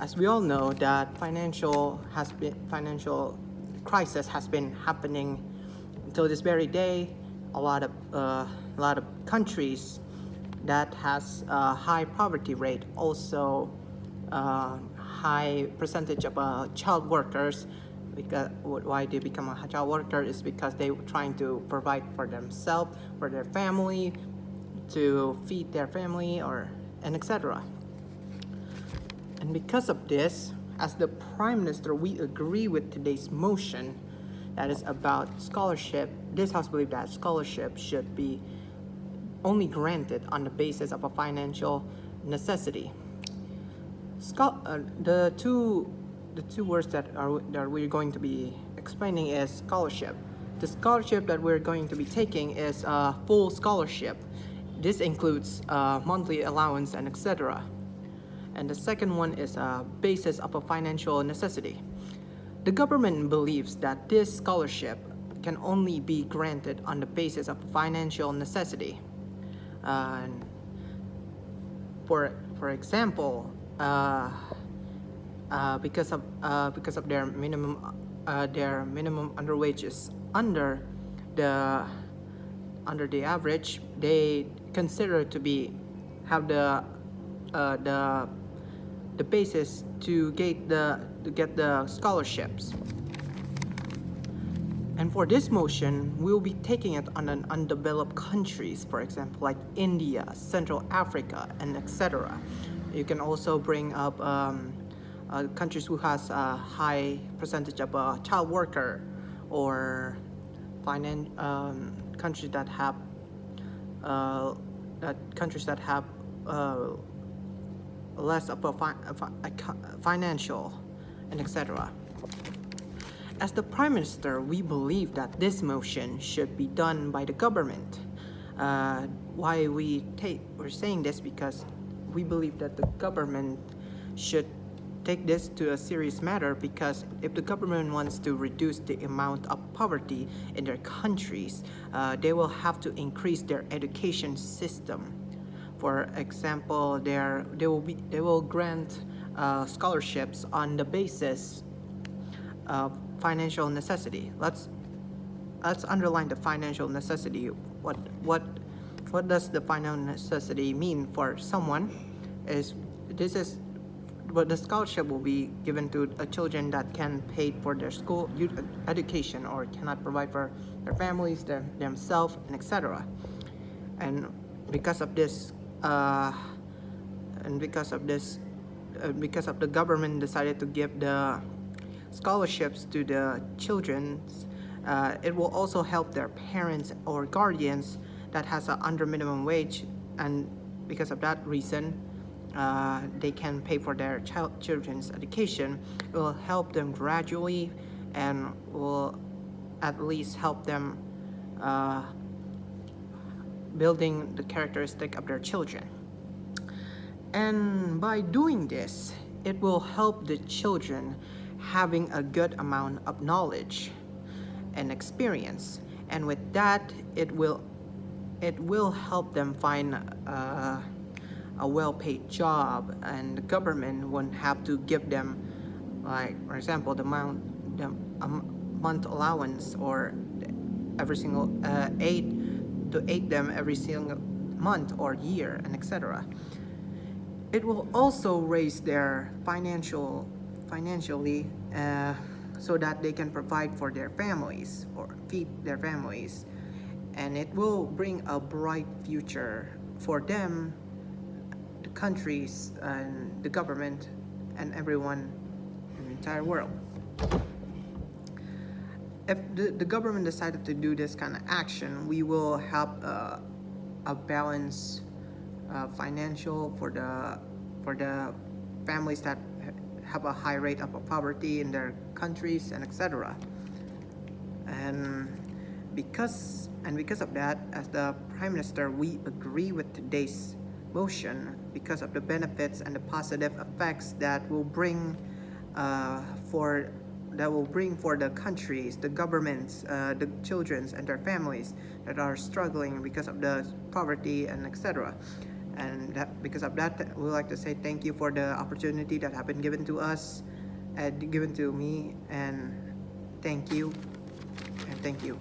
As we all know, that financial crisis has been happening until this very day. A lot of countries that has a high poverty rate, also high percentage of child workers. Because why they become a child worker is because they were trying to provide for themselves, for their family, to feed their family, and etc. And because of this, as the Prime Minister, we agree with today's motion that is about scholarship. This House believes that scholarship should be only granted on the basis of a financial necessity. The two words that we're going to be explaining is scholarship. The scholarship that we're going to be taking is a full scholarship. This includes monthly allowance and etc. And the second one is a basis of a financial necessity. The government believes that this scholarship can only be granted on the basis of financial necessity. For example, because of their minimum underwage is under the average, they consider to have the basis to get the scholarships. And for this motion, we'll be taking it on an undeveloped countries, for example, like India, Central Africa, and etc. You can also bring up countries who has a high percentage of child worker, or countries that have less of a financial, and etc. As the Prime Minister, we believe that this motion should be done by the government. Why we're saying this? Because we believe that the government should take this to a serious matter, because if the government wants to reduce the amount of poverty in their countries, they will have to increase their education system. For example, they will grant scholarships on the basis of financial necessity. Let's underline the financial necessity. What does the financial necessity mean for someone? This is what the scholarship will be given to children that can pay for their school education, or cannot provide for their families, themselves, and etc. And because of this, because of the government decided to give the scholarships to the children, it will also help their parents or guardians that has a under minimum wage, and because of that reason, they can pay for their children's education. It will help them gradually, and will at least help them building the characteristic of their children. And by doing this, it will help the children having a good amount of knowledge and experience, and with that, it will help them find a well-paid job, and the government won't have to give them, like for example, the month allowance, or every single aid them every single month or year, and etc. It will also raise their financially, so that they can provide for their families or feed their families, and it will bring a bright future for them, the countries, and the government, and everyone in the entire world. If the government decided to do this kind of action, we will have a balance financial for the families that have a high rate of poverty in their countries, and etc. And because of that, as the Prime Minister, we agree with today's motion because of the benefits and the positive effects that will bring for the countries, the governments, the children and their families that are struggling because of the poverty, and etc. And because of that, we would like to say thank you for the opportunity that have been given to us and given to me. And thank you. And thank you.